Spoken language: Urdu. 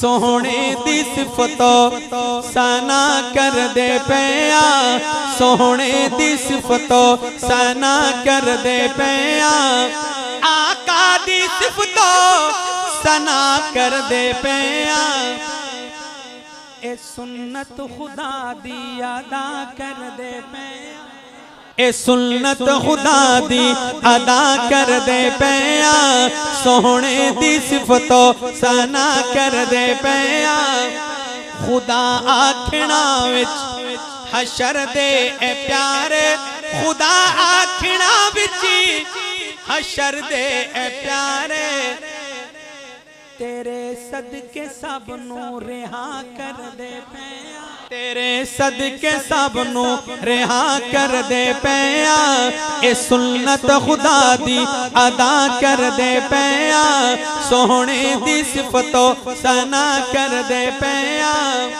سونے دی صفتوں سنا کر دے پیا سونے دی صفتوں سنا کر دے پیا آقا دی صفتوں سنا کر دے پیا اے سنت خدا دی ادا کر دے پیا اے سنت خدا دی ادا کر دے پیا سونے دی صفتوں سنا کر دے پیا خدا آکھنا وچ حشر دے اے پیارے خدا آکھنا وچ حشر دے اے پیارے تیرے صدقے سب نو رہا کر دے پیا تیرے صدقے سب نو رہا کر دے پیا اے سنت خدا دی ادا کر دے پیا سونے دی صفتوں سنا کر دے پیا